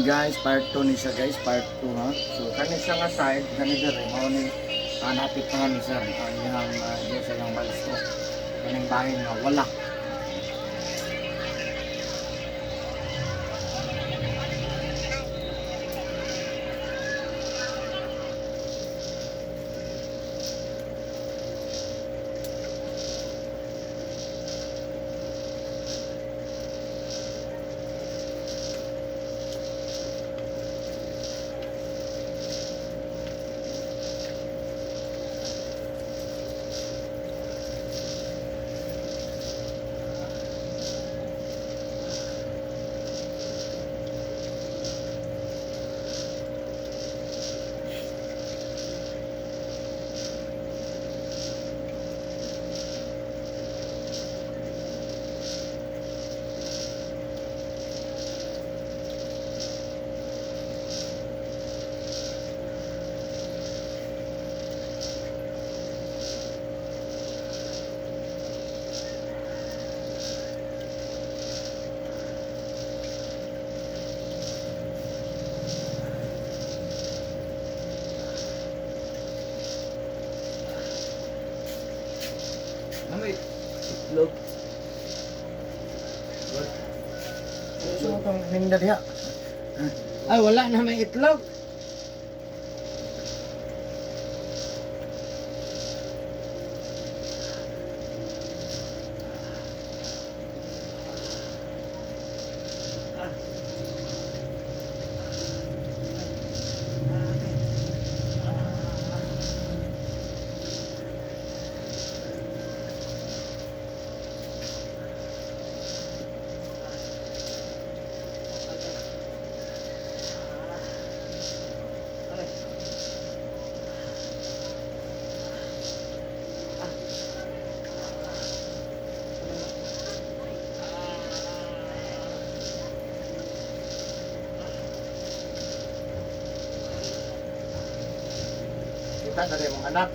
guys, part 2 ni siya guys, part 2 ha. So kani siya nga side, kani diri mao ni napitahan ni sir. Ang iyang diyo sa iyang balistro. Kaning bahin nga wala. May itlog. So tong hinda diha. Ay, wala na may itlog. Kita dari mong anak.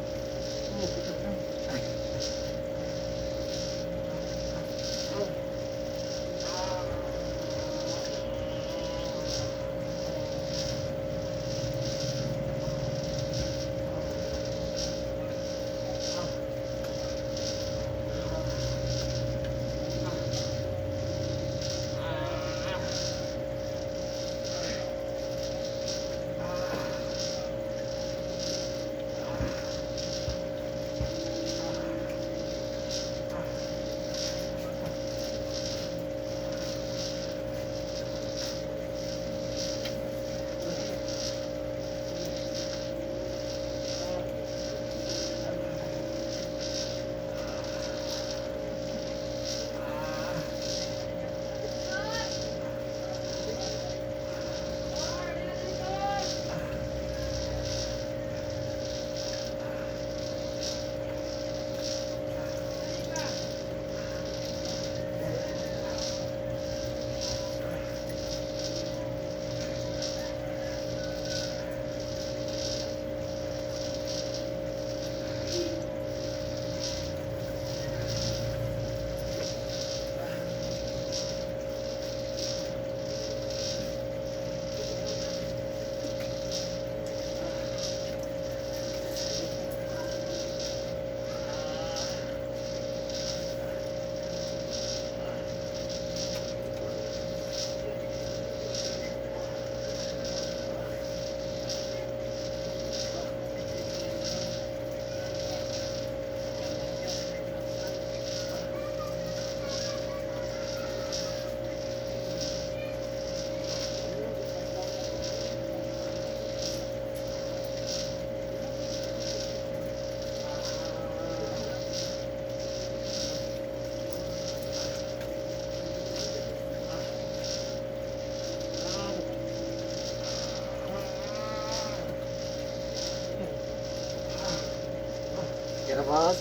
Kira bos.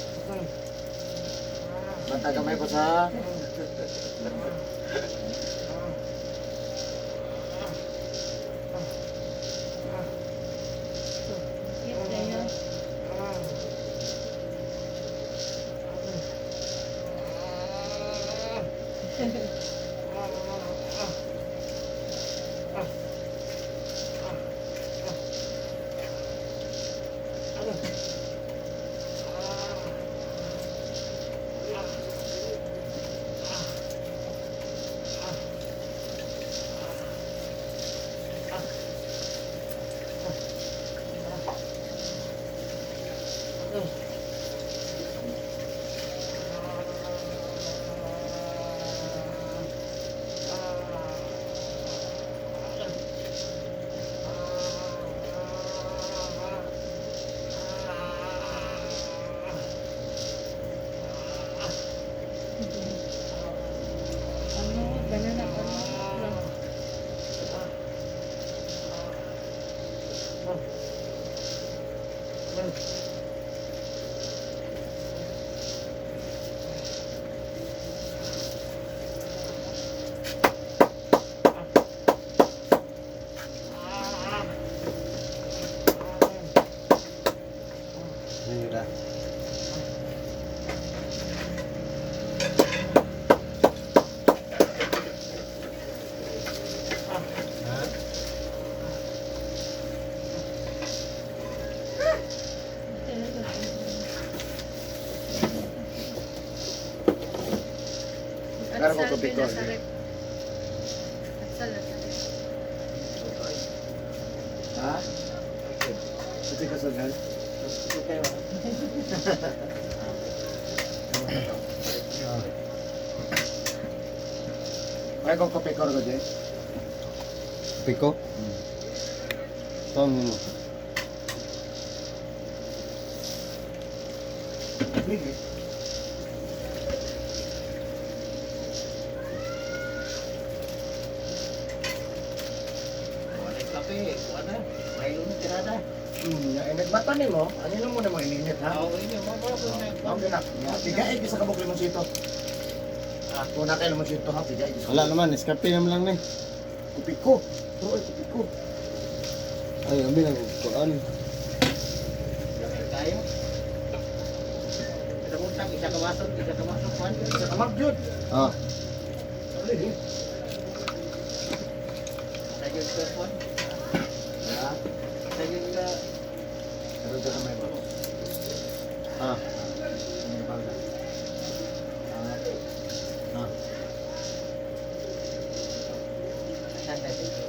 Mata kamay po sa. Ini udah. Hah? Pero ko kapikor. Ha? Ito ka sa gal? Ito kayo ha? Ay, kung kapikor ko dyan. Piko? Tong mo. Kape, kuha na. Mayroon na tirada. Nagbata ni mo, ano lang muna mo ininit ha? Oo, ini mo ba Ang ginak, pigay ka sa kabuk limonsito. Kung na kayo limonsito ha, pigay ka sa Wala naman, eskape naman lang ni. kupiko. Bro, ay kupiko. Ay, abi na kuan. Tayo. Kita mutang isa kamasok kuan. Sa kamag yun. Ah, Sorry, Tayo ka kuan. ha? Tayo ka Pero dyan na may ba? ah, Ano ba ba? ah. sanda dito.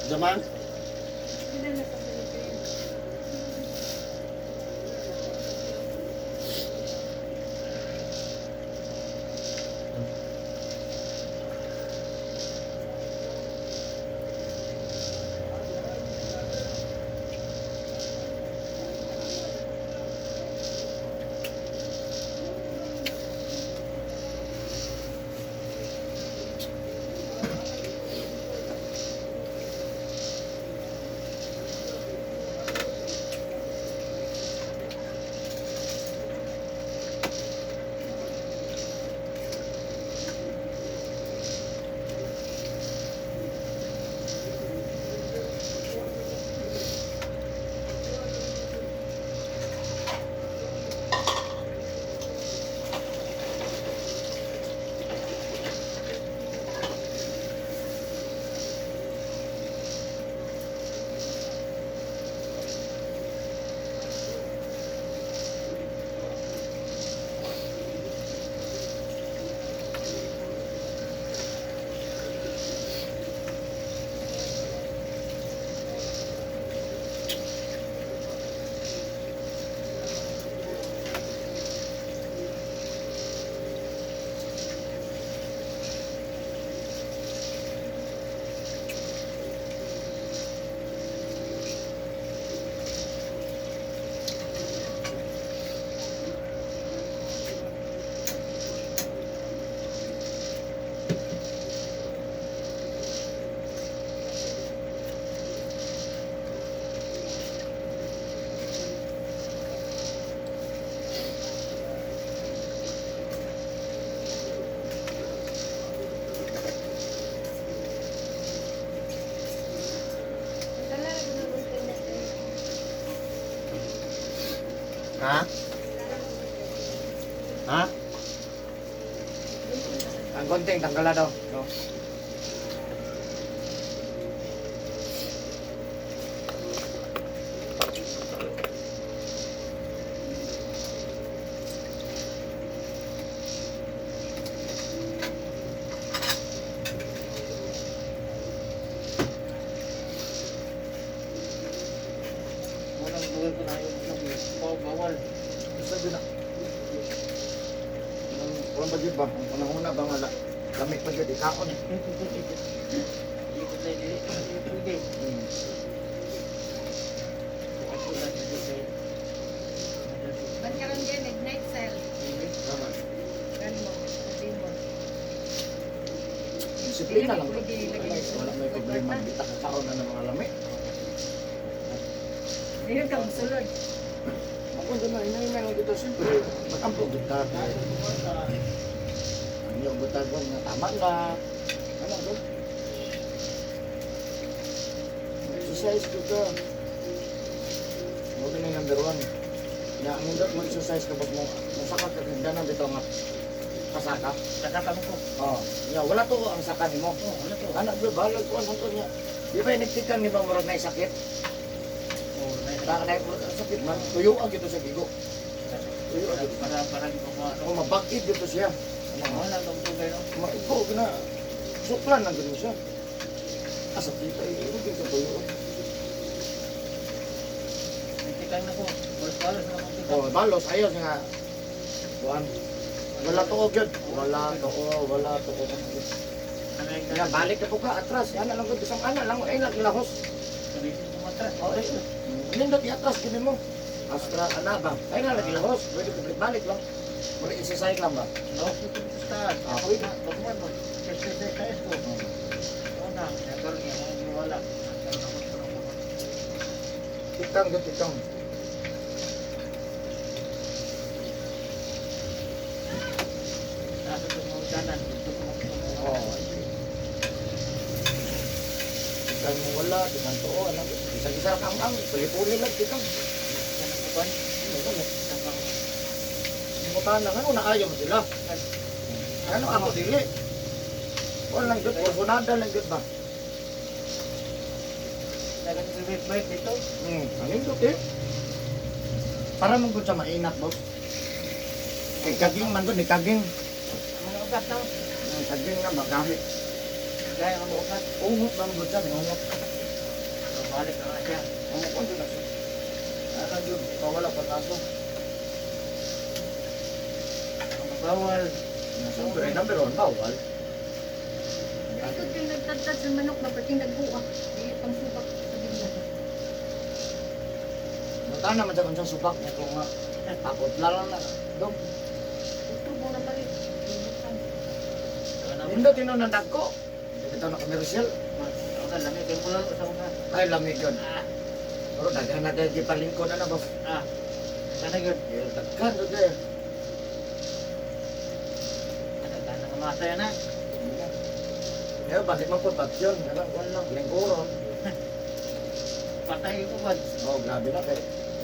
Zaman? Ha? Ha? Ang konting, tanggal daw. No? Unang buwan ko na yung bawal. Sabi na. Walang budget ba? Ang panahuna ba nga lamig pa dyan, ikaon. Dito tayo dito pwede. Ako lang dito tayo. Ba't ka lang dyan, midnight sale? Ay na lang. Wala may problema. Bitak kaon na ng mga lami. Ngayon ka, musulod. Ako doon na, hinahinay lang dito. Siyempre, matampo kita. Ang yung butag ko, nga tama na. Ano ko? Exercise ko ka. Huwag na yung number 1. Na ang hindi mo exercise ka pag mo masakot ka tindanan dito nga kasaka. Nakata mo ko. Oh, ya wala to ang saka nimo. Oo, ano to? Anak bro, balag ko ano to niya. Di ba iniktikan ni ba murag na sakit? Oo, Taka na sakit man. Tuyo ag ito sa gigo. Tuyo ag. Parang ko mo. Oh, mabakit dito siya. Wala tong tugay no. Maigo na. Suklan na ganun siya. Asa kita irugin sa tuyo. Tikan na ko. Balos na mo tikan. Oh, balos ayos nga. Buwan. Wala to gyud. Wala to. Anay Ya balik ka po ka atras. Ana lang gud isang ana lang ay naglahos. Sabi ko matras. Oh, ay. Nindot di atras gini mo. Astra ana ba? Ay na lagi lahos. Pwede ko balik lang. Muli exercise lang ba? No, ito start. Ah, Ako na, pagman mo. Kasi kaya ko. Una, never niya wala. Karon ako sa mga. Tikang gud tikang. Nasa to mo danan, ito mo. Oh. Tikang mo wala, tikang to ano. Isa-isa kang ang puli-puli lang tikang. Yan ang kuban. Mutan lang ano naayo mo sila. Ano ako dili? Wala lang gud, porsunada lang gud ba? Nag-bike dito. Angin gud eh. Para mong gud sa mainat, boss. Kay kaging man gud, ni kaging. Mga ugat na. Kaging nga bagahit. Gaya ng mga ugat. Ungot man gud siya, ungot. So, balik na nga siya. Ungot ko na siya. Ara gud, mawala pa taso. Ang bawal. Siyempre, number 1, bawal. Ito yung nagtagtad sa manok na pati nagbuak. Di pang subak sa bigla. Mutan naman sa kung subak niya kung takot lang na. Dog, Ito mo na palit. hindi tinunandag ko. Hindi kita na commercial. Ang lamig kayo mula sa una. Ay, lamig yun. Pero daghan na dahil palingko na boss. Sana yun. Daghan doon dahil. Nagdaan ng masaya na. Ngayon, balik mo po, tatsyon. Ganang kwan lang, lingkuron. Patay ko ba? Oh, grabe na kay.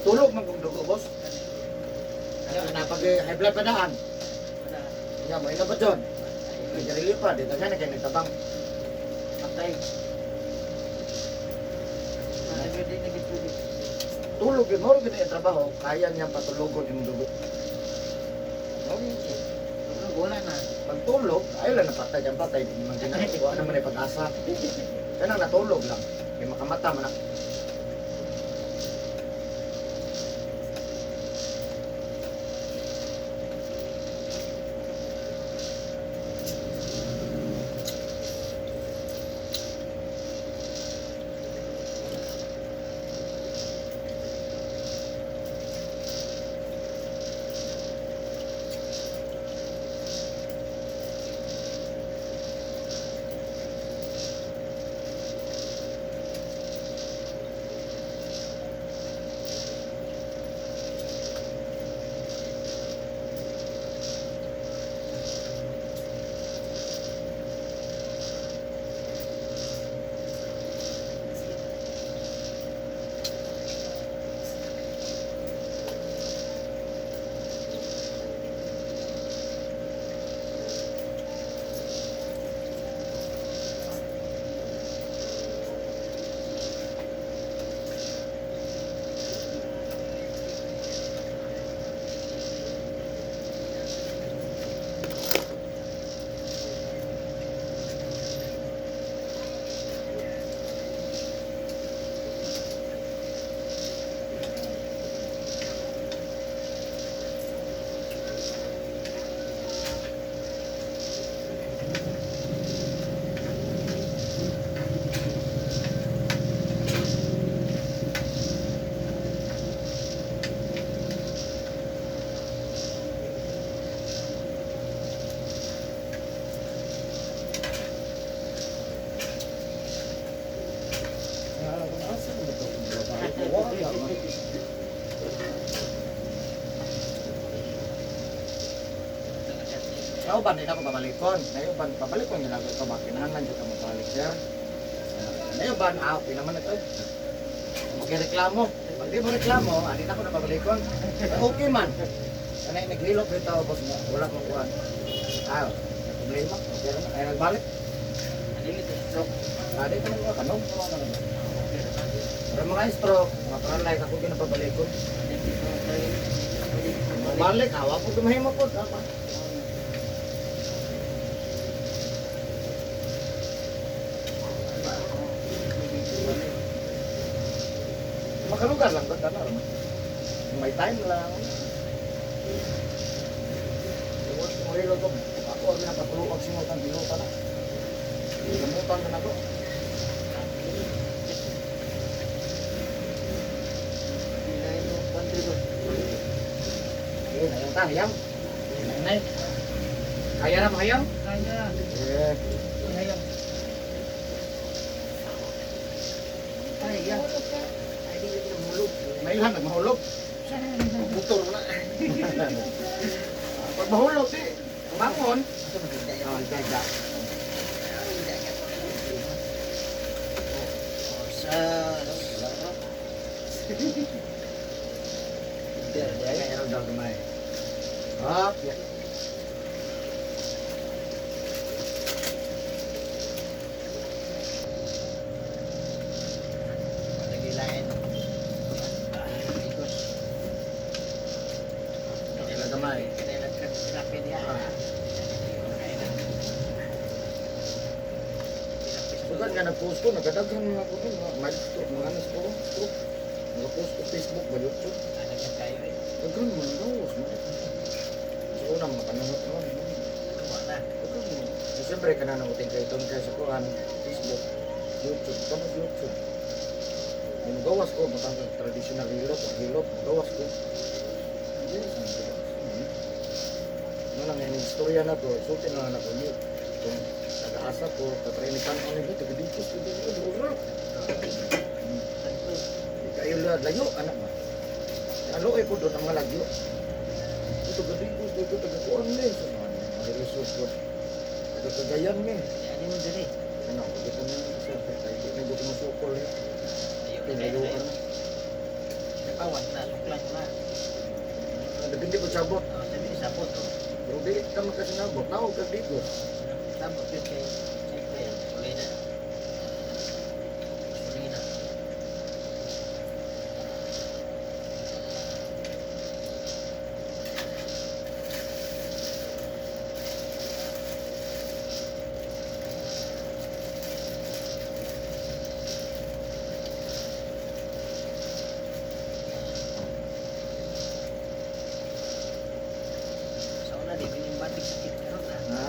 Tulog man kong dugo, boss. Kaya napag-high blood pa daan. Kaya mo, ina ba dyan? May jarili pa, dito nga na kayo nagtabang. Patay. Nagdaan din nagdaan. Tulog yun, moro yun yung trabaho, kaya niyang patulogon yung dugo. Okay. Wala na. Pag tulog, ayaw lang napatay dyan patay, hindi naman ginagawa naman yung pag-asa. Kaya nang natulog lang, may makamata man na. Nauban din ako pabalikon. Nayuban pabalikon yung nagawa ko makinahanglan dyan ka mabalik sir. Nayuban, naman ito. Magreklamo. Pag di mo reklamo, anin ako na pabalikon. Okay man. Kanay naghilok dito boss mo. Wala kong kuhan. May problema. Okay na. Ay nagbalik. Adi ko mga kanog. Pero mga stroke, mga paralyze ako ginapabalikon. Balik, awa po gumahimo po. Apa? Makalugar lang ba? May time lang. Iwas ko marilo ko. Ako ang napatulog simutan bilutan na. Gamutan na ako. Ayun, ayun ta, hayam. Nay. Kaya na mahayam? Kaya. Eh, Hayam. Kaya. Ay, di ko mahulog. may ilhan nagmahulog. Butor na. Pag mahulog, bangon. Oh, jaga. Kaya daw gamay. Hop, ya. Panagilain. Kaya gamay. Kanila kapit niya. Sugan nga nag-post ko, nagkadaghan mga ko nun, mga mga anas ko, nag-post ko Facebook ba YouTube? Daghan man daw, so una mga panahon noon. Daghan mo. Siyempre ka na nauting kayo ito kaya sa kuhan, Facebook, YouTube, kamas YouTube. Yung gawas ko, matanggang traditional hilot, gawas ko. Yes, ano lang yan, istorya na to, sulti na lang ako yun. Kung nag-aasa ko, katrinitan ko nito, taga-dikos ko din yun, urap. Kayo layo, anak ba? Aloy po doon ang mga lagyo. Ito taga-dikos, ito taga-kuan na eh. Marilisod ko. Taga-kagayan na eh. Ano, kita na yung isa, tayo di na dito masukol eh. Pinayuan na. Dagandi ko sabot. Pero di ka magkasinabot, naog kag-dikos. Ha?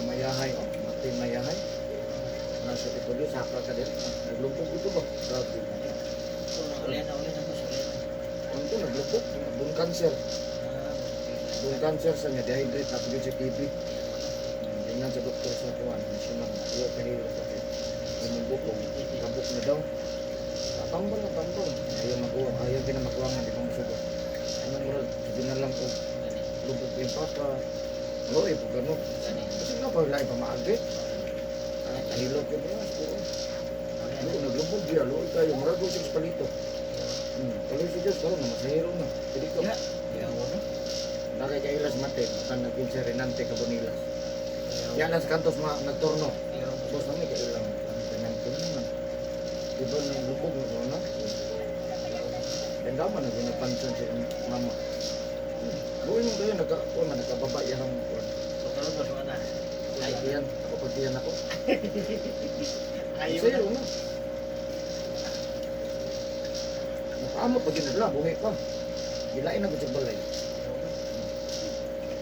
Mayahay, oh, mati mayahay. Nasa ito doon, sakra ka din. Naglupok ito ba? Grabe. Ano naglupok? Bone cancer. Bone cancer sa niya, dehydrate, tapos yun sa TB. Tingnan sa doktor sa kuwan, nasyonal na. Ayaw kahilo sa kaya. Yung bukong, kabuk na daw. Tambang na tambang. Ayaw makuwang, ayaw pinamakuwangan, di pa masugot. Anong moral, sabi na lang ko, lubog yung papa. Oo, ipo gano'n. Kasi nga pa, lahi pa maagit. Kahilot yun niya, siguro. Ano, naglubog diya, luoy kayo, marago siya sa palito. Kalau si Diyos, karon na, masahiro na. Pili ko. Nakay ka ilas mate, matan nagpinsa Renante Cabonilas. Yan lang sa kantos nagtorno. Bos namin ka ilang, Renante naman. Diba nang lubog na na? Dendaman na ginapansan si mama. Buhay nung kayo, nagkababa yan ang kuwan. So, karoon ba siya na? Kapatiyan, kapatiyan ako. Ayaw Sa'yo, na. no? Napaamot pa ginadla, buhay pa. Gilain na ko sa balay.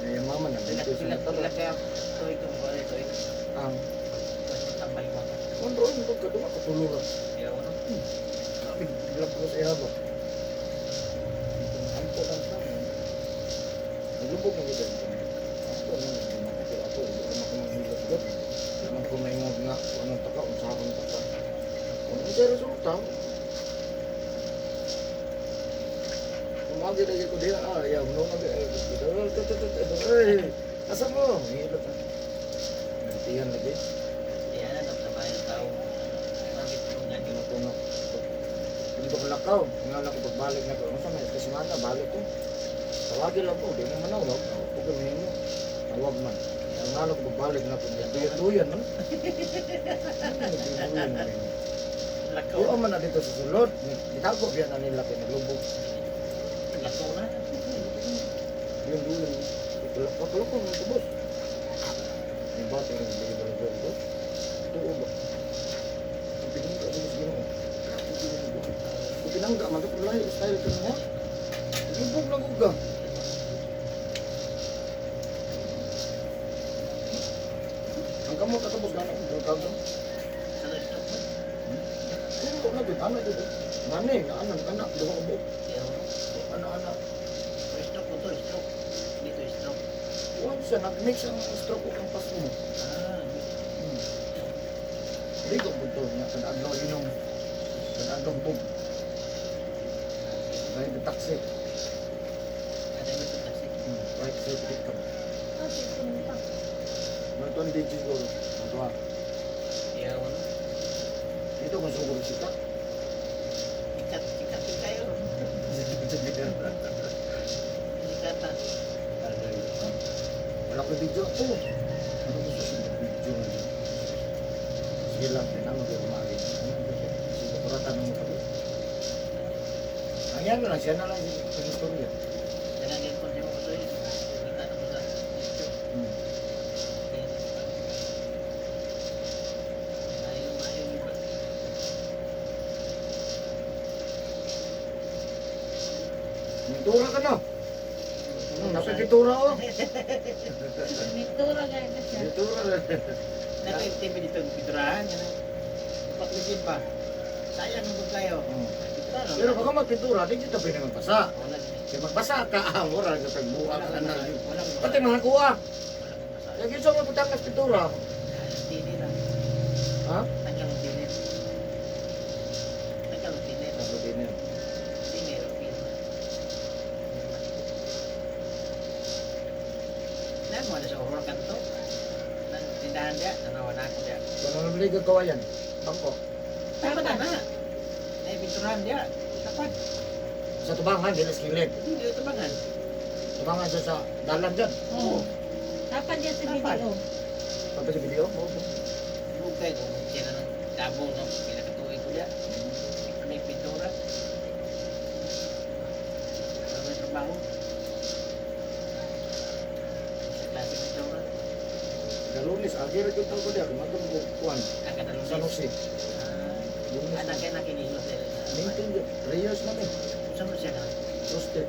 Ngayon mama na, dito sa Ilang natala. kaya tuwing kung wala tuwing Ang, tambay mo. kondro, yung pagkaduma, katuluran. Ayaw na. Sabi, bilang ko sa ihaba. Ampo lang sa akin. Naglubog na kita. Ampo lang, namakapil ako. Hindi ko makamanghilat doon. Naman ko may ngog nga, kung anong taka, kung saan akong taka. Kung ano siya resulta, umagi lagi ko din, ayaw, nung asa mo? Hilot na. Nantiyan lagi. Yan na, tambay ng tao. Bakit mo nga Ano ko na. Hindi ko kalakaw. Nga lang ko pagbalik na ko. Ano sa may semana, balik ko. Tawagin lang ko, di mo manawag. Huwag ka mo. Tawag man. Nga lang ko pagbalik na ko. Duyan, no? Duyan na rin. lakaw. Oo man na dito sa sulod. Itago biya na nila kay naglubog. Lakaw na. Yun duyan. Kalakaw ko ng tubos. Yung bata rin, hindi ba nagawin ko? Tuo ba? Ang pinangga ba mas gano'n? Ang pinangga, man ito lahi, style ka na mo. Naglubog na guga. Ang kamot katapos gano'n, ang kagam. Sana stop mo. Ano na din, ano dito? Mani, anak, diba ka buok? Ayaw na. Anak. Stroke mo to, stroke. Dito stroke. Huwag siya, nag-mix ang stroke ko kang paso mo. Ah, Hindi ko buto niya, kadadlaw inom. Kadadlaw bug. Dahil the taxi. ada yang betul kasih. Right side dito. Kasi pumunta. Ano ito ang DJ ko? Ito ha. Ya, mana? Dito kung siguro sita. Ikat kayo. Ikatan. Wala ko video ako. Ano gusto siya video na dito? Sige lang, pinang mag-umagi. Sige, kuratan mo kami. Ang yan lang, siya na lang sa istorya. Jangan yang konsep apa tuh? Kita ada pusat. Itu. Ayo juga. Pintura ka na. Nasa pintura oh. Mitura gaya na siya. Pintura na. Naka-TV dito pinturahan yan. Paklugin pa. Sayang nung kayo. Pintura no? Pero baka magpintura, di kita pwede magpasa. Wala din. Kaya magbasa ka, mura ka tagbuha ka na. Wala Pati mga kuha. Lagi sa mga putangas pintura. Tini lang. Ha? Tanggal ang tini. Tanggal ang tini. Sabi din yan. Tini. Nah, mo ada sa horror kanto. Nang tindahan dia, tanawan ako dia. Kung ano nabili ka kawayan, bangko. Tama na. Ay, pinturahan dia. Dapat. Sa tubangan, di na skillet. Hindi ito bangan. Tubangan siya sa dalan dyan. Oo. Dapat yan sa video. Pagka sa video, mo. Lugay kung siya na ng dabo, no? Pinakatuloy ko dia. May pintura. Ano may trabaho? Sa klase pintura. Galunis, agir ko tawag ko diya, kumatong ko kuwan. Ang kadalong Sa Jose. Lunis. anak kaya nakinilo sila. Maintain yun. 3 years na eh. Saan mo siya na? Roasted.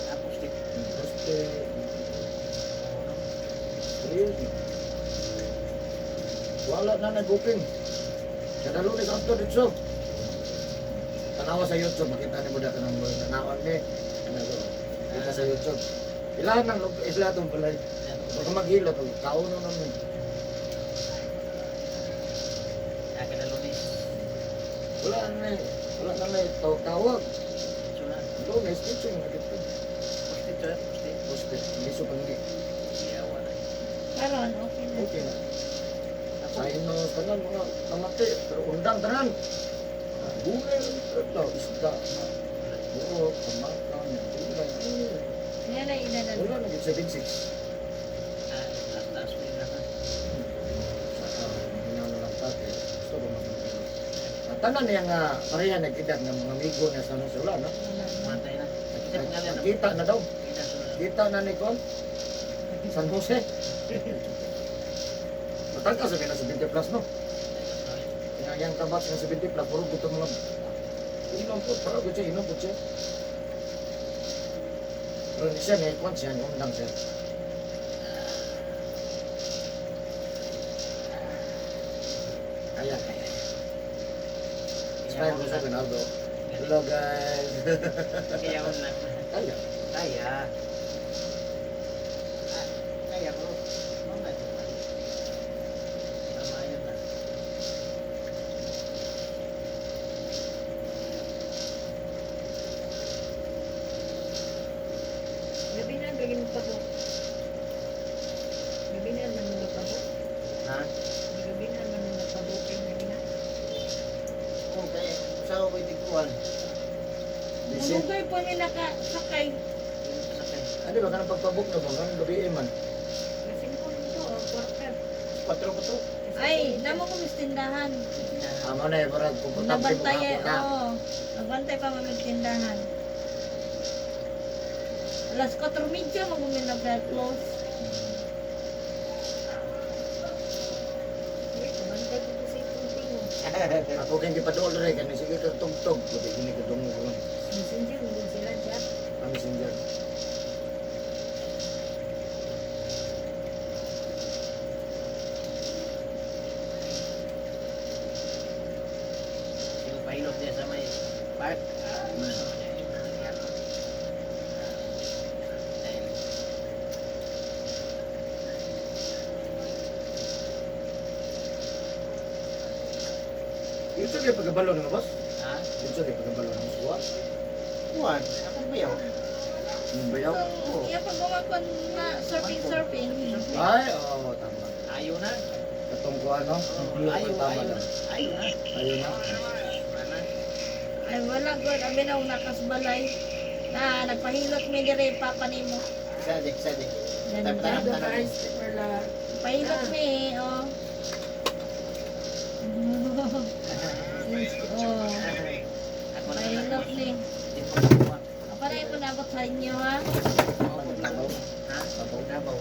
Apostik. Roasted. 3 years na. Wala na nag-booking. Kada lunes after dito. Tanawa sa YouTube, makita ni mo dito ng mga tanawan ni. Ano ko? Kita sa YouTube. Ilan ang isla itong palay. Baka maghilo, kauno naman. Ang kadalong ni. Wala na eh. Wala na na tawag. Suna. Lunes, dito yung nagito. Postik to, postik. Roasted. Hindi so pangi. Iya, wala. Karon, okay na. Okay na. Sa ino, tanan mga kamati, pero undang tanan. Gulay lang ito, isda na. Buro, kamaka, gulay. Yan na inanan. Wala na, 7-6. Ah, taas mo yung lakas. Saka, hinaw na lang tate. Gusto ba mag-ino? Tanan niya nga, pareha nag-edad ng mga amigo niya sa nasa wala, no? Matay na. Kita pangalan na. Kita na daw. Kita Kita na ni Con. San Jose. Matangka sa kanya sa 20 plus no. Yang tabak sa 70 plus puro buto mga inom po, para ko siya, inom po siya. Pero hindi siya, ngayon siya, undang siya. Ayan. Smile mo sa Bernardo. Hello guys. Kaya ko na. Kaya. Kaya. Kaya bro. Ano na ito? Tama yun na. Gabi na, gagin mo pabo. Gabi na, naman nagpabo. Ha? Gabi na, naman nagpabo. Gabi na. Oo, kaya sa ako itikuan. Busy. Nagugay po nila ka, sakay. Ano ba ka nang pagpabok na ba? Ganun gabi man. Kasi po nito, quarter. 4 po to. Ay, namo ko mistindahan. Amo na eh, parang komportable mo Nabantay eh, kahapon na. oo. Nabantay pa mamig tindahan. Alas 4:30 mo kami nag-close. Eh, kabantay ko po sa itong tingo. Ako kaya gipadol rin, kaya sige ka tugtog. Buti hindi ka dungo ron. Messenger, hindi sila chat. Kami sinjar. Yung pilot niya sa may park. Ito kayo pagkabalo nga boss? Ha? Ito kayo pagkabalo ng suwa? Kuwan, ako ba yun? Yung bayaw? Iya pag gumakon na surfing. Ay, oo, tama. Ayaw na. Katong ko ano? Blue ko tama lang. Ayaw na. Ayun na. Wala. Ay wala god, abi na nakasbalay. Na nagpahilot mi dire papa nimo. Sadik. Ganun ka. Pahilot mi, oh. Oh, Ako na pahilot ni. Hindi mo nakuha. Apa na ito nabot sa inyo ha? Nabaw. Ha? Nabaw.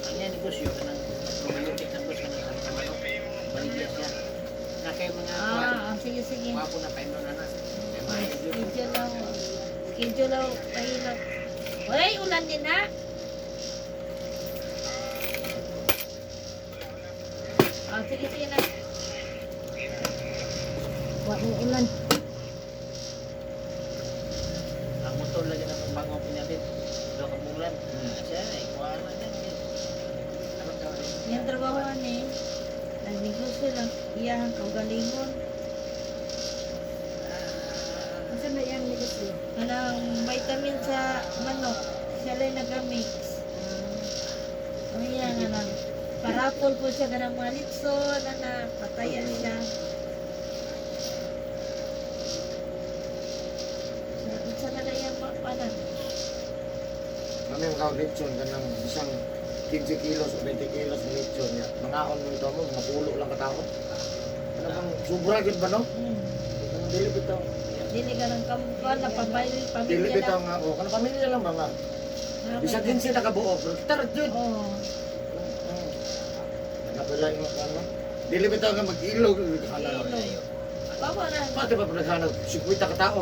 Ang yan negosyo ka ng probiotic ng bus ka ng manok. Baligya siya. Na kayo mga Sige, sige. Wapo na paino na na. Schedule lang. Schedule lang, pahilot. Uy, ulan din ha? Sige, sige na. Huwag mo ulan. Ang motor lagi na kung bango pinabit. Doon ka bulan. Siya, ikuha na yan. Ano ka rin? Yung trabahoan eh. Nagnegosyo lang. Iyahan kaugalingon. Kasi na yung negosyo. Anong vitamin sa manok. Siya lang nagamix. Ang iya nga lang. Parapol po siya ganang mga litson. Patayan siya. Sa na yung panan. Kami yung kaulitsyon ka ng isang 15 kilos o 20 kilos na litsyon niya. Mga on mo ito mo, mga pulo lang katao. Ano bang sobra gid ba no? Kanang dili bitaw. Dili ka ng kampan na Dili pamilya bitaw lang. nga o kanang pamilya lang mga. Bisa din sila kabuo, pero kita ra jud. Oo. Nakapila yung ano. Dili bitaw nga mag-ilog kana. Ilog. Baba na. Pati pa pagkana 50 ka tao.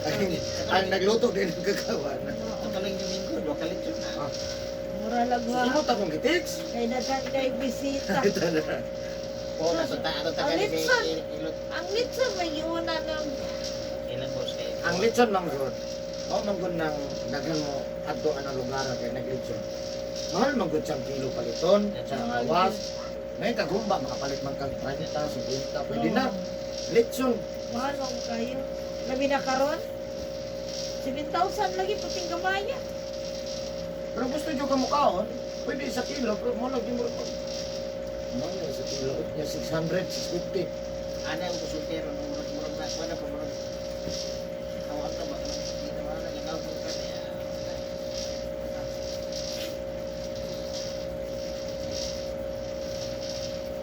Ang nagluto din ang kagawan. Ito ka lang yung linggo. Doon ka lechon na. Mura lagwa. Sumot akong gitiks. Kay dagan kay bisita. Ito na. Oo, nasa ano ta Ang kay litson. ilot. Ang litson may iuna ng Ilan boss kayo? Ang lechon manggod. O manggod ng daghan mo adto anong lugar kay naglechon. Mahal manggod siyang kilo paliton, siyang kawas. May kagumba makapalit man kang 30, 50, pwede na. Lechon. mahal mo kayo. Labi na karon. 7,000 lagi puting gamaya. Pero gusto nyo kamukaon, pwede sa kilo, pero mo lagi mo. Ano sa kilo? Niya 600, 650. Ana yung kusultero ng murag-murag na. Wala pa murag. Tawag ka ba? Hindi na wala. Ikaw po ka na.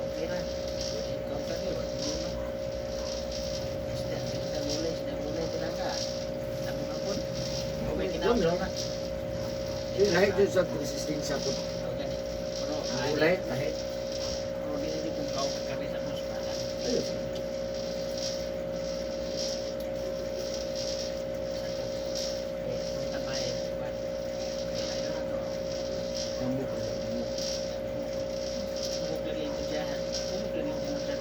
Okay na. Ikaw ka niyo. Isda gulay talaga. Ako kapon. Okay, Yun kinapon lang. na. Yung lahi dyan sa resistensya po. Pero, Ulay, lahi. Pero di na kung kau kami sa hospital. Ayun. Eh, punta pa eh. Eh, ayaw na to. Mamuk ka lang, mamuk. Bukog lagi yung tudyahan. Bukog lagi yung tinutyan.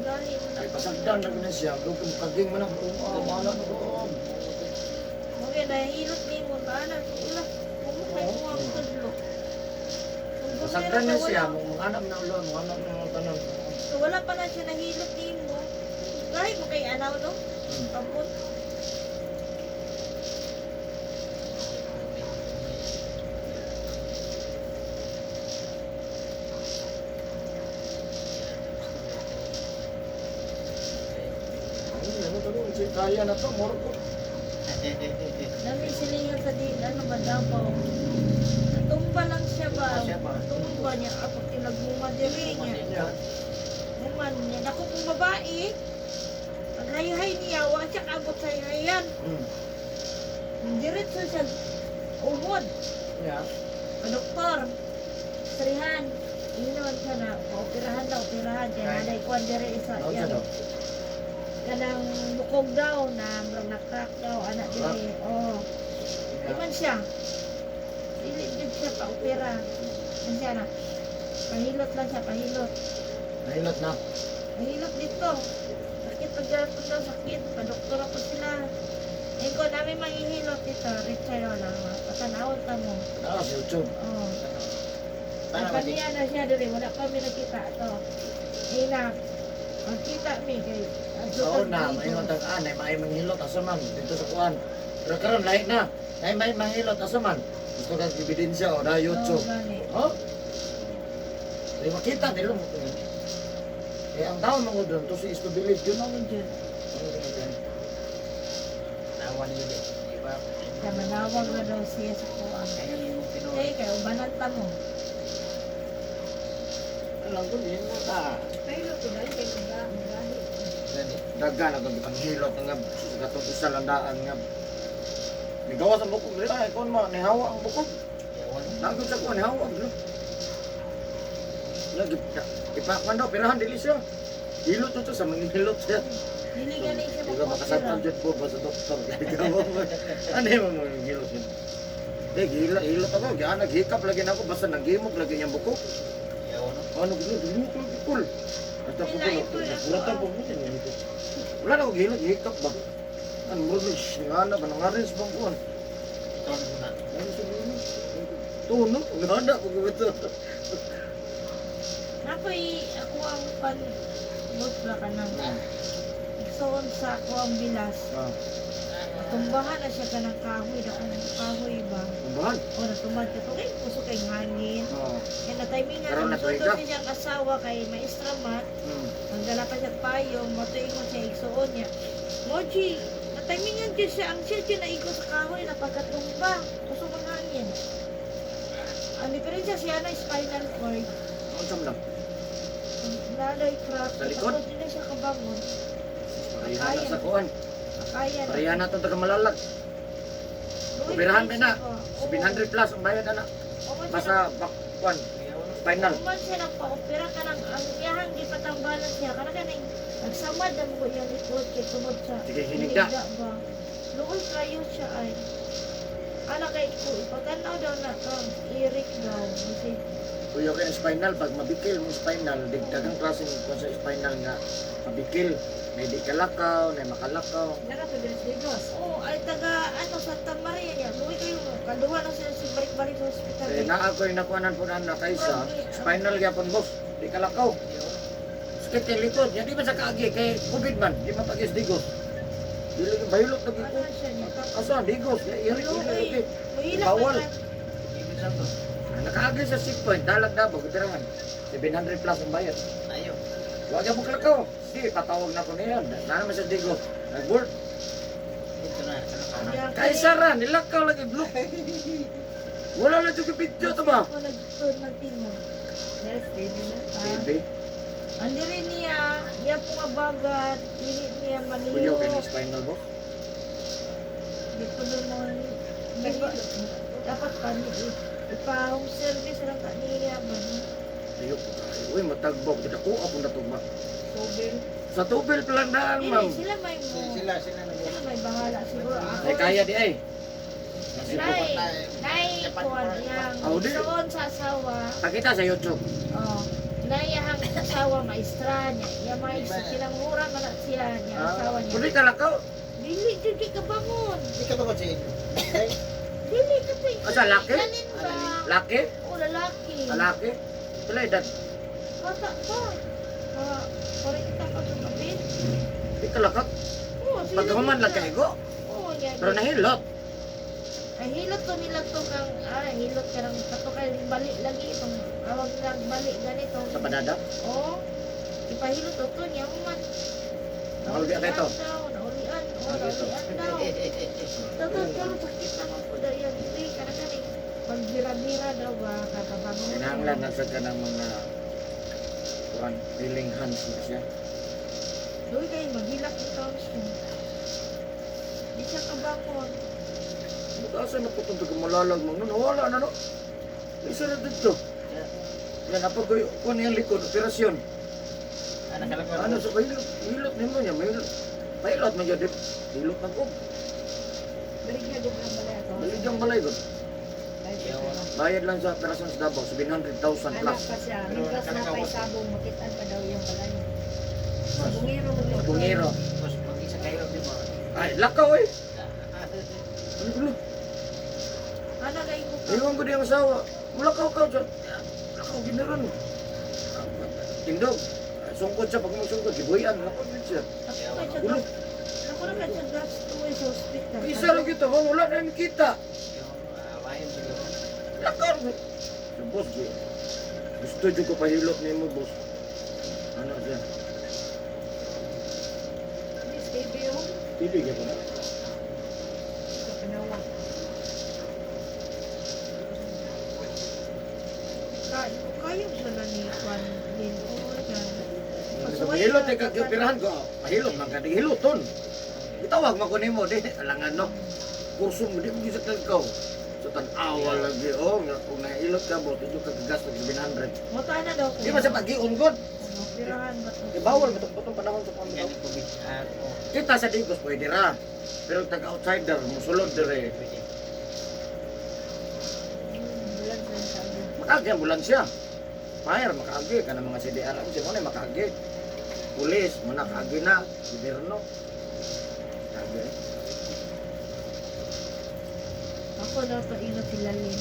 Dali mo na. Ay, pasagdan na gina siya. Doon kung kaging man ang mahala na doon. Okay, nahilot ni mo. Kaana, ulah. Kumukay mo ang tudlo. Pasagdan na siya. Mga anak na ulo, mga anak na mga tanan. So, wala pa na siya nahilot ni mo. Kahit mo kay anaw, no? Kapot. Ay, ano to doon? Si kaya na to, moro ko. Dami silingan sa di, ano ba, Davao. Natumba lang siya ba? Natumba niya. Ako tinagmuma diri niya. Human niya. Naku kung babae, ang hay-hay niya, wala siya kabot sa hay-hayan. Diretso siya, umod. Yeah. Doktor, sarihan. Yun naman siya na, operahan daw, operahan. Kaya Right. naday kuwan diri isa. Ano siya daw? Kanang bukog daw, na nakrak daw, anak diri. Oh. Iman siya. Dili din siya pa-opera. Yan siya na. Pahilot lang siya, pahilot. Nahilot na. Pahilot dito. Sakit pagdating daw, sakit. Pa-doktor ako sila. Ayun ko, namin mahihilot dito. Richard lang. Patanawal ka mo. Ah, sa YouTube. Oh. Para ba di? Pagkaniya na siya diri, wala kami nakita to. Inak. Ang kita mi kay Oo na, may matag anay, may manghilot asaman dito sa kuan. Pero karon lahi na. May manghilot asaman. Gusto ka ebidensya o na YouTube. Oh? Di makita nila mo. Eh ang tao mga doon to si is to believe yun. Mo jud. Nawa niyo din. Di ba? Kaya manawag na daw siya sa kuan. Kaya yung Pinoy. Kaya kay ubanan ta mo. Alam ko din mo ta. Pero ito dahil kay magahi. Daga na kung panghilot nga gatong isa landaan nga. Migawa sa bukog nila, kon mo nihawa ang bukog. Yawan. Nagod sa kuan nihawa bro. Lagi ipakman daw pirahan dili siya. Hilot to sa manghilot siya. Dili galing siya Ikaw makasabtan dyan po ba sa doktor? Ano yung mga hilot yun? Eh, hilot ako. Kaya naghikap lagi na ako. Basta naghimog lagi niyang buko. Yawan. Ano ko yun? Dumukul, bukul. Basta po ko. Puratan po mo yun. Wala na ako hilot. Hikap ba? Ano mo rin? Ngana ba? Nangarin sa bangkuhan. Ito na muna. Ano sa mga? Tuno? Ngana po ko ito. Nakoy ako ang pan bot ra ka nang igsoon sa ako ang bilas. Tumbahan na siya ka ng kahoy, dako ng kahoy ba? Kumbahan? O natumad ka to, kay puso kay hangin. Kaya na timing nga, Karoon na tuig ka? nagsusunod siyang asawa kay maestra mat, magdala pa siya payong, matuingon siya, igsuon niya. Moji, na timing nga dyan siya, ang siya dyan na ikot sa kahoy, napagkatumba, puso ng hangin. Ang diferensya siya na spinal cord, Ano sa mga? nalay crack, Sa likod? tapos din na siya kabangon. Parihan na sa kuhan. Kaya na. Parihan na itong taga malalag. Operahan ba na? 700 plus ang bayad na. Basta bakwan. Final. Kuman siya nagpa-opera ka ng ang iyahang gipatambalan siya. Kana ka nang nagsamad na mo yung likod kay tungod sa Sige, hinigda. ba? Luoy kayo siya ay. Ana kay ko ipaganaw daw na to. Irik daw. Kasi Kuya kayo ng spinal, pag mabikil mo spinal, digdagang klase kung sa spinal nga mabikil. May di kalakaw, may makalakaw. Nara to dahil Digos. oh ay taga ano Santa Maria niya. Luoy kayo kaduha na sila si balik-balik sa ospital. Eh, naa ko yung nakuhanan po na kaisa, spinal gyapon boss, di kalakaw. Sakit kay likod, yan di ba sa kaagi, kay COVID man, di mapagis digos. Di lagi bayulot lagi ko. Ano siya niya? Asa, digos, irik, Luoy. irik. Mahilap Bawal. man. Ibig sabihin. Nakaagi sa sick point, dalag na ba, kutirangan. 700 plus ang bayad. Ayaw. Huwag yung kalakaw. Sige, patawag na ko na yan. Naman sa digos. Nag-work. Ito na. Ano ka na? Kay Sara, nilakaw lagi blue. Wala na yung video ito ba? Ako nag-turn ng timon. Yes, baby na. Baby, Andi rin niya, iya po nga bagat, dili niya kuya maniyo. kayo ng spinal box. Dito doon mo Di ba? Dapat pa ipa-home service lang ka niya man. Ayok ko tayo. Uy, matagbog. Dito ko ako natugma. Tubig. Sa tubel pelandaan, ma'am. Sila may Sila sila may bahala siguro. Ako Ay, kaya di ay. Nay kuan yang Oh, di. doon sa asawa. Pakita sa YouTube. Oh, nayahang asawa maestra niya. Ya maestra silang mura man na siya niya asawa niya. Pwede ka lakaw. Dili jud ka bangon. Hindi ka ba ko si Dili ka pa. Asa, laki? Kanin ba? Laki? O lalaki. Lalaki? Wala edad. Bata pa. Ah, parang kita pa sa kapit. Di ka lakak. Oo, sila Pagkaman nila. lang kaigo. Oo, yan. Pero nahilot. Ay, hilot to nila to kang, hilot ka ng kato kayo balik lagi itong, awag lang balik ganito. Sa padada. Oo. Ipahilot to to niya, man. Nakaulian ka ito. Naulian. Oo, naulian daw. Tagal ka rin, sakit naman po daw yan. Hindi, kanagaling. Pagbira-bira daw ba, kakabangon. Kinahanglan na sa ka ng mga kuran, healing hands na siya. Doon kayo, maghilak ni Thompson. Di siya kabangon. Asa na po itong tagamalalag mo. Nawala na no. Isa na dito. Yan, napag kuhan yung likod, operasyon. Ano sa hilot? Hilot nimo niya, mahilot. Mahilot man yun. Hilot na ko. Berigya din ang balay ito. Maligang balay ko. Ay, siya. Bayad lang sa operasyon sa Davao, 700,000 Anak plus. pa siya. Pero Migras na nakalakaw pa'y ko. sabong. Makitaan pa daw yung balay. Bungiro mo yung Bungiro. Tapos pag isa kayo, di ba? Ay, lakaw eh. Ano ko Ano kayo mo ka? Iwan ko din ang asawa. Mulakaw ka dyan. Lakaw, ginaran. Tindog. Sungkot siya, pag sungkot, gibuyan. Lakaw din siya. Ako ka siya Ulo. Ako na ka siya gasto eh sa hospital. Isa lang kita, wala na yung kita. Wayan siguro. Lakaw. Sa boss, gusto dyan ko pahilot niya mo, boss. Ano siya? Miss TV yung Pili ka pa na. sa Panawa. Kayo siya na ni Juan din. Oo, yan. Pahilot, eh, kagpirahan ko. Pahilot, magkating hiloton. Itawag mo ko ni mo, di. Alangan no. Kurso mo, di mo gisa kagkaw. Sa tan-awa lagi, oh. Kung nahilot ka, boss, ito kagagas ng 700. Mata na daw ko. Di ba sa pag-iun god? Pirahan ba to? Di bawal batong panahon sa pamilya. Yan yung COVID. Kita sa digos pwede ra. Pero taga-outsider, musulod dire. Bulan sa yung sabi. Makagi ang ambulansya. Fire, makaagi ka ng mga CDR. Ang siya mo na makaagi. Pulis, manakaagi na. Gobyerno. Makaagi. Ako daw to ingat sila Lin.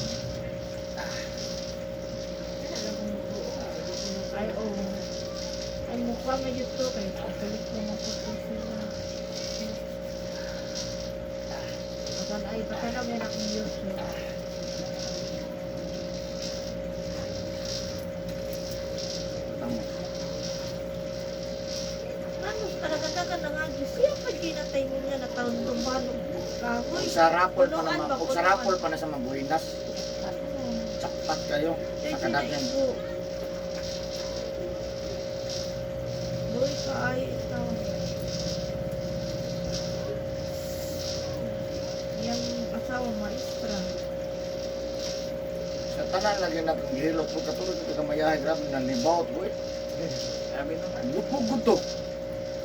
Alam mo buo. Ay, oo. Ay, mukha mo yun to. Kaya pagkalit mo maputin sila. Baka na may nakong Diyos yun. Tama. Ano, talaga na nga Diyos. Siya pa ginatay mo niya na taon tumban ng kahoy. Kung sa rapol pa Punuan naman, ba? kung sa Punuan. rapol pa na sa Mabuinas, sakpat kayo. Sa kadagyan. Doy ka ay ito. Yung asawa maestra. Sa tanan lagi na kang gihilot po katulad ito kamayahe, grabe na libawt boy. Sabi no. Lupog gusto.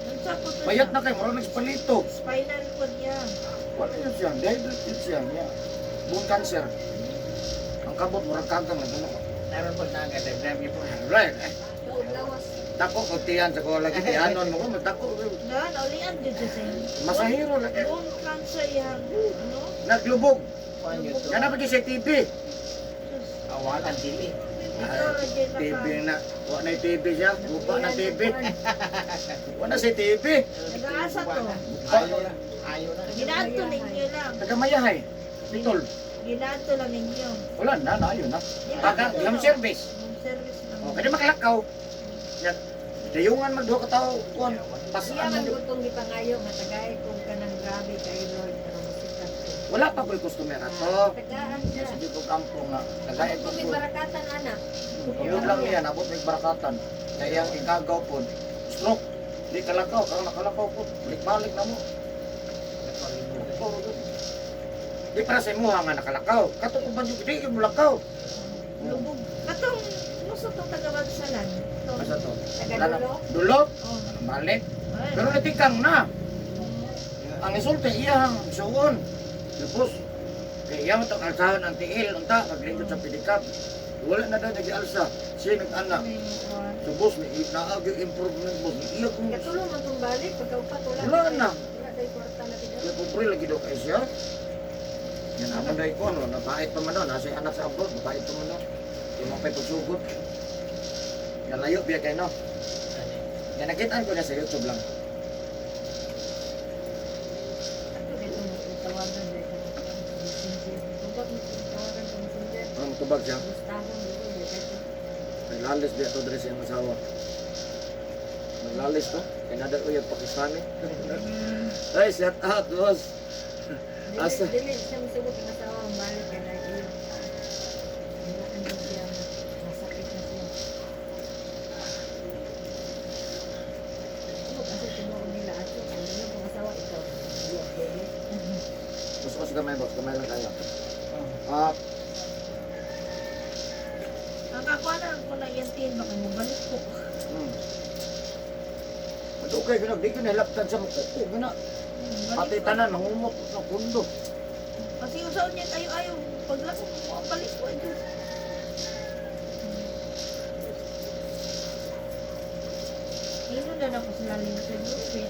Nagsapot na Payat siya. na kayo, marunong nagspalito. Spinal cord niya. Wala yun siya, dehydrated siya. Yeah. Bone cancer. Ang kabot, murag kagang na gano'n. Naroon po na agad. Dami po. Right. Lawas. Tako, kung tiyan sa ko lagi, tiyanon mo ko, magtako. Dahil, ulian dyan siya sa'yo. Masahiro lagi. Bone cancer yan. Ano? Naglubog. Kuhan yun to. Yan na pa dyan sa TV. Diyos. Awalan tili. Ito, Rajen na TV ka. na. Wala na yung TV siya. Buka na TV. Wala si TV. Nag-aasa to. Ayaw na. Ayaw na. Ginato ninyo lang. Tagamayahay. Pitol. Ginato lang ninyo. Wala na, yun na. Di Baka, ba ito, yung no? service. Yung service lang. O, kaya makalakaw. Yan. Dayungan magduha ka tao. Kuhan. Siya Pasaan man mo. gutong gipangayo nga tagay kung kanang grabe kay Lord pero musikat ko. Wala pa ko'y customer ato. Tagaan siya. Sige ko kampo nga. Kagaya ko Kung may po. barakatan anak. Yun lang yan. Abot may barakatan. Kaya ang ikagaw po. Stroke. Di kalakaw. Kaya nakalakaw po. Balik-balik na mo. Di Di para sa imo nga nakalakaw. Katong uban yung di mo lakaw. Lubog. Katong muso tong taga-Bagsalan. Basta to. Tagadulo? Dulo, Oh. balik. Ay, Pero natikang na. Ang isulti iyang suon. Tapos, kaya iya mo itong alsahan ang tiil, unta, maglingkod sa pedicab. Wala na daw nag-alsa. Siya nag-anak. may kuwan. So boss, may naag yung improvement boss. Iya kung Katulong man itong balik, pagkaupat wala. Wala na. Wala tayo kwarta na tinatawag. kaya kumpre lagi daw kayo siya. Yan ako na ko, no? Nabait pa man no? Nasa yung anak sa abroad, mabait pa man no? Yung mga pagsugot. Yan layo, biya kayo no? Yan nakitaan ko na sa YouTube lang. Ato dito mo tawagan dito. Messenger. Tubag mo tawagan sa messenger. Ano matubag siya? Gustahon dito dito. Naglalis biya to dres yung asawa. Naglalis to? Kaya nada ko yung Pakistani. Ay, shout out boss. Asa? Dili siya masugot ng asawa ang balik kaya na iyo. Ano siya, masakit na siya. Ano kasi tumawag nila ato, ano yung mga asawa ikaw? Dili. Gusto ko sa kamay boss, kamay lang kayo. Ah, Ang kakuanan ko na yung tin, baka mo balik ko. madugay ko na, di ko nalaptan sa mukuko. Gana, pati tanan, nangumot na kundo. Kasi usaon niya tayo ayaw. Paglako mo ang balik ko. Ito. Ino na na ko sila lingkod. Kaya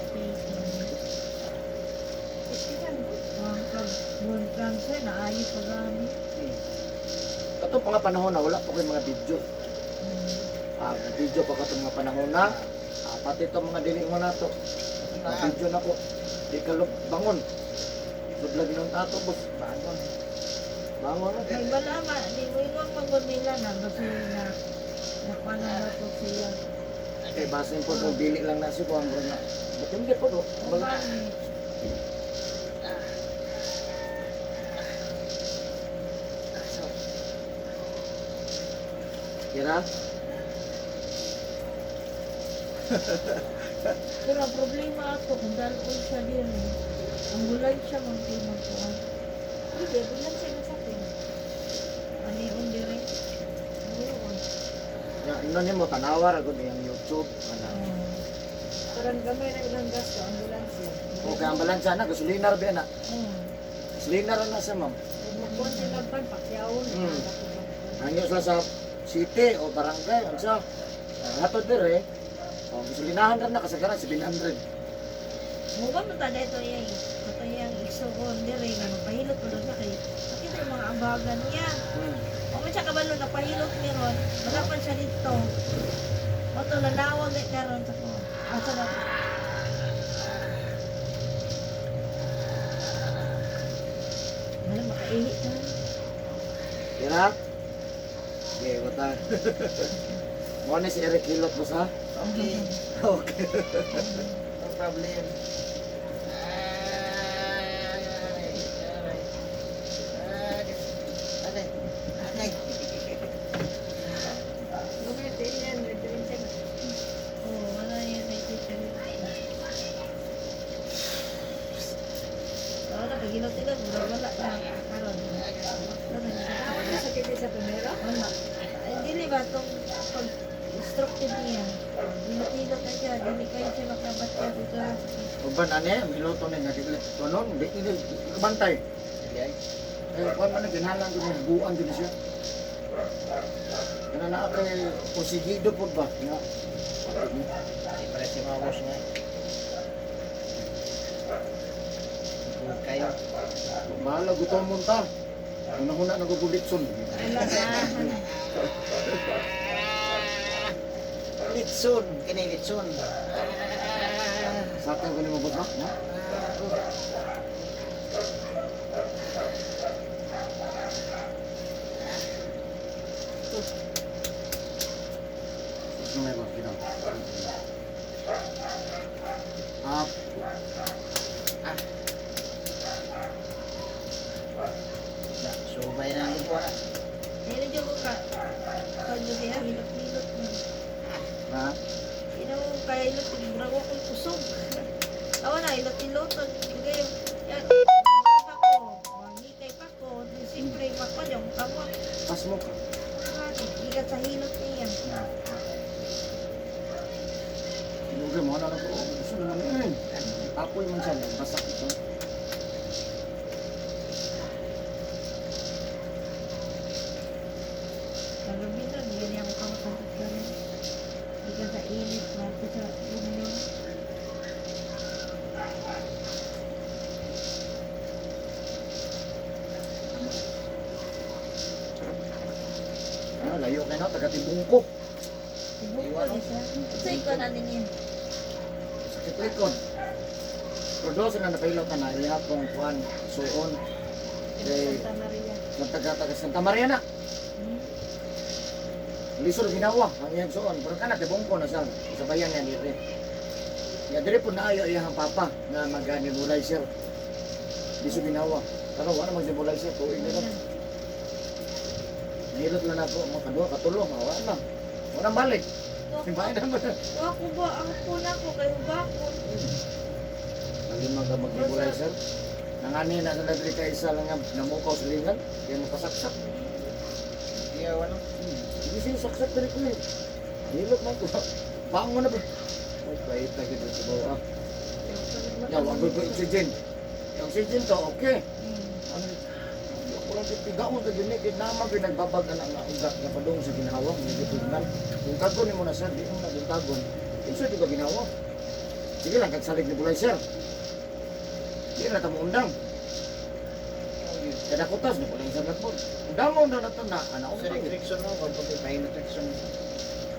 Istikan mo. ang pag-buwan cancer na ayaw pag-gamit. Kato pa nga panahon na, wala pa ko yung mga video. Video pa ka itong mga panahon na. Pati itong mga diling mo na to. Video na po. Di ka bangon. Sudlag ng tato, boss. Bangon. Bangon na. May balama, di mo yung magod nila na kasi na napanan na po siya. Kay basin po kung bili lang na si Juan bro na. Ba't hindi po do? Kung bakit? Kira? Pero ang problema ako, kung dalon siya din, ambulansya mang timang ko. Hindi, bulan siya nasakit. Ani undi rin. Ngayon. Ya, ino ni mo tanawar ako yung YouTube. Ano? Parang gamay na ilang gasto, ambulansya. O kaya ang balansa na, gasolina rin na. Oh. Gasolina rin na siya, ma'am. Kung magkuhan siya magpan, pakyawon. Hangyo sila sa city o barangay, ano siya? Hatod dire. O, gasolinahan rin na, kasagaran 700. Mukhang mo tada ito yung ito yung iksogon dire nga napahilot ko doon na kay nakita yung mga ambagan niya. O man siya kabalo napahilot ni Ron, wala pa siya dito. O to nanawag ay karon sa ko. Asa na? Wala makaihi ka. Kira? Okay, bata. Mo ni si Eric Hilot mo sa? Okay. Okay. No problem. Gamay tayo yan, rin siya. Oh, wala yan ay teacher. Wala pagilot nila, wala na karon. Ano sakit niya sa primero? Wala. Ay, dili ba itong pag-instructed niya? Dinakilot na siya, dili kayo siya makabat siya dito. Uban ane, miluto na nga dili. Tunon, di kabantay. Okay. Eh, kuan man ginhalan ko ng buuan din siya. Kana na kay posigido po ba? Nga. Di pala si mga boss nga. Huwag kayo. Bahala gutom mo ta. Una-una nagugulitson. Wala na. Litson. Kini litson. Sa atin ko ni mabot ba? No? Gusto may ba? Kita. Up. So, bayan na ang buwan. Dili dyan ko ka. Pag-buti ha, hilot-hilot mo. Ha? Ino kaya hilot, brawa ko'y kusog. Tawa na, hilot-hilot. na, taga-tibungko. Ibuko ni siya. Sa ikaw na ninyo. Sakit likod. Pero doon sa napailaw ka na, ihapong kuhan, suon. Kay, Santa Maria. taga Santa Maria na. Lisod ginawa, ang iyang suon. Pero kana, tibungko na siya. Sabayan niya dito. Ya, diri po naayo iyang papa na mag-nebulizer. Lisod ginawa. Pero wala mag-nebulizer, tuwing na lang. Nahilot lang ako, mga kadua, katulong, wala. Walang balik. Simbahin na mo na. Ako ba, ang puna ko kayo bakon. Lagi mag-nebulizer. Nangani na sa ladri ka isa lang nga namukaw sa lingan. Kaya mapasaksak. Iya, ano? Hindi siya saksak dari ko eh. Nahilot mo ko. Baang mo na ba? Ay, pahit na kita sa bawa. Ya, wag ko oxygen. Yung oxygen to, okay. Ano? Ako lang tigaon ka gini, kinama ko nagbabag na nga ugat na padung sa ginhawa, hindi tignan. Kung kagon mo na siya, di mo na yung kagon. Isa di ba ginawa? Sige lang, kagsalig ni Bulayser. Di na tamo undang. Kada kutas na pala yung sagat mo. Undang mo na nato na, anak Sa restriction mo, kung pati tayo na restriction.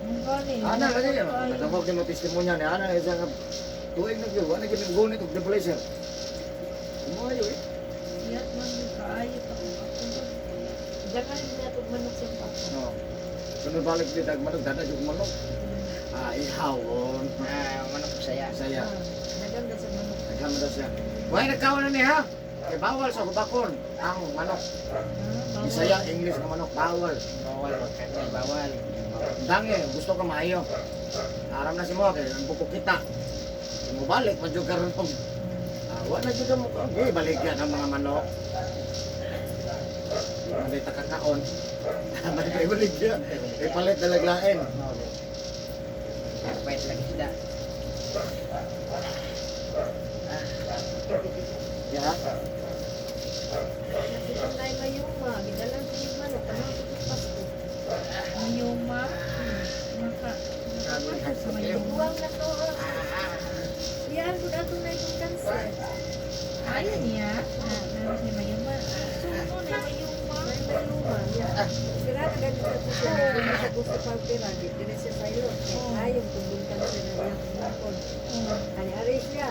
Ang galing. Ana lagi yan. Natawag din mo testimonya ni Ana isa nga tuig na gyud, wala gyud gunit og Bulayser. Kumayo eh. Iyat man yung kaayot ako. Jangan niya manok sa papa. No. Sunod balik di dagmanok, dada yung manok. Ah, ihawon. Manok saya. Saya. Naganda sa manok. Nagkama daw siya. Why nagkawan na niya? Kay bawal sa hubakon ang manok. Bisaya, English na manok, bawal. Bawal, kanya bawal. Dangi, gusto ka maayo. Aram na si mo, kaya ang bukok kita. Kung mo balik, madyo karon pong. Wala juga mo ko. Di balik yan ang mga manok. Hindi takakaon. May balik yan. May palit dalaglain. Pahit lagi sila. Ya. Nakita tayo mayuma. Gidalang sa yung manok. Ano ang tutupas ko? Mayuma. Maka. Sa mayuma. Buwang na to. Yan, kung ato na itong cancer. Ayun niya. Meron si mayuma. Suno na mayuma. May mayuma. Yan. Sira na ganito sa puso. Kung sa puso pagpira, dire siya sa ilo. Ayaw kung cancer na yan. Kumapon. Ari-ari siya.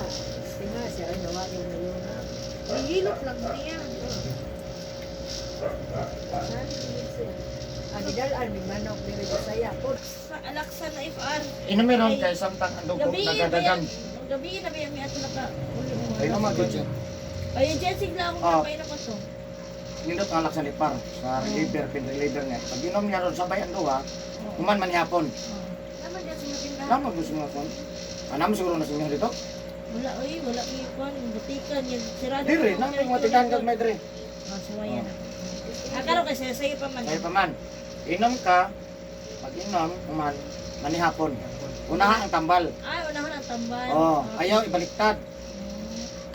Tinga siya. Ay, nawa yung mayuma. Ihilot lang niya. Saan yung siya? Gidalaan, may manok. Dire siya saya. Sa alaksa na FR. Inumiron kay samtang ang dugo Gabi na ba nagadagan. yan? Gabi na ba yan? May ato naka-uli mo. Ay naman good siya. Ayun, Jessica lang akong Oh. napay na ko to. Nindot ang alak sa lipar. Sa liver, pin-liver niya. Pag inom niya ron sabay ang duwa, kuman man yapon. Naman yan sa matindahan. Naman gusto nga son. Anam siguro na sinyo dito. Wala, oy, wala ikon. Butikan yan. Sirado. Dire, namin mga titan kag may dire. Suwayan ako. Akaro kasi sa'yo pa man. Kaya pa man, inom ka, pag inom, kuman, manihapon. Unahan ang tambal. Ay, unahan ang tambal. Oh, ayaw ibaliktad.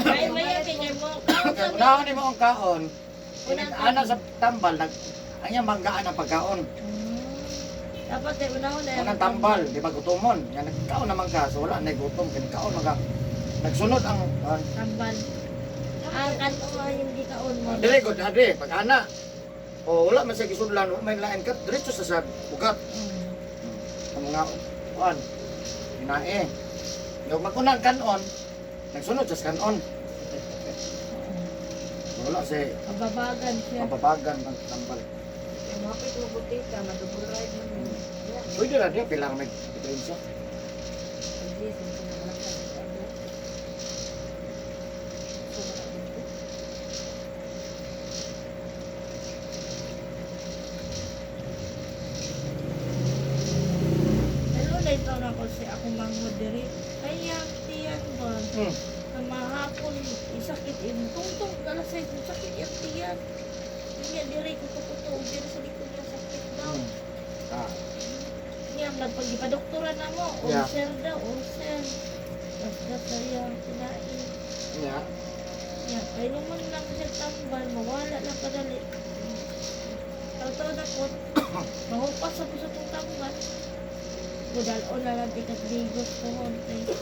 Ay, maya kay mo. Kaya unahan mo ang kaon. Unang Ana sa tambal, anya manggaan ang pagkaon. Dapat ay unahon na Unang tambal, di ba gutomon? Yan nagkaon naman ka, so wala na gutom, kaya kaon maga. Nagsunod ang tambal. Ang kanto nga yung di kaon mo. dire gud ade pag ana. O wala man sa gisudlan, may lain ka diretso sa ugat. Ang mga kuan. Hinae. Yung magunang kanon, nagsunod sa kanon. Wala si Mababagan siya. mababagan ng tambal. Yung mapit mo butika, madubol ride mo mo. Yan. Pwede na niya, kailangan may diferensya. Hindi, hindi na alam ka. So, dito. Ano na ito na ko si ako mang-moderate. Kaya tiyan ba? Ang mahapon, isakit yung tungtong galasay, sakit yung tiyan. Kaya dire ko kukuto, dire sa likod niya sakit daw. Ah, Niya, nagpag-ipadoktora na mo, Yeah. ulcer daw, ulcer. Basta saya, kinain. niya. Niya, kay naman lang siya tambal, mawala lang kadali. Tao-tao na po, mahupas sa puso itong tambal. Budal-o na lang tikat ligos ko hon. Dito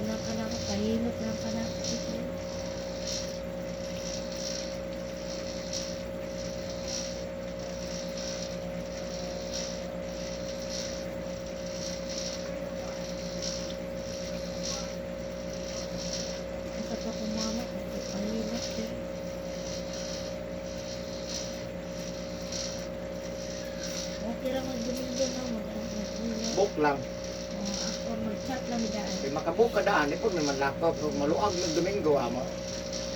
na ka na, kahilot na ka na. Dito. mag-book lang. Ako mag-chat lang daan. Kaya makabook ka daan, ipon may manlakaw, pero maluag ng Domingo, amo.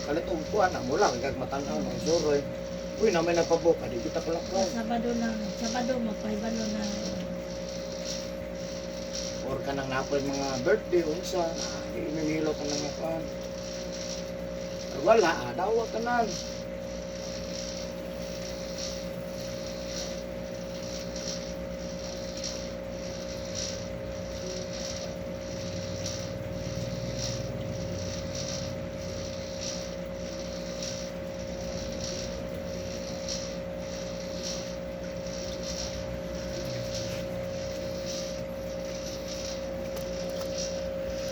Kalit ugpuan, amo lang, kag matanaw ng suroy. Uy, na may nagpabook, di kita pala ko. Sabado magpaibalo na. Or ka nang napoy mga birthday, unsa, imimilo ka ng mga pan. Wala, dawa ka nan.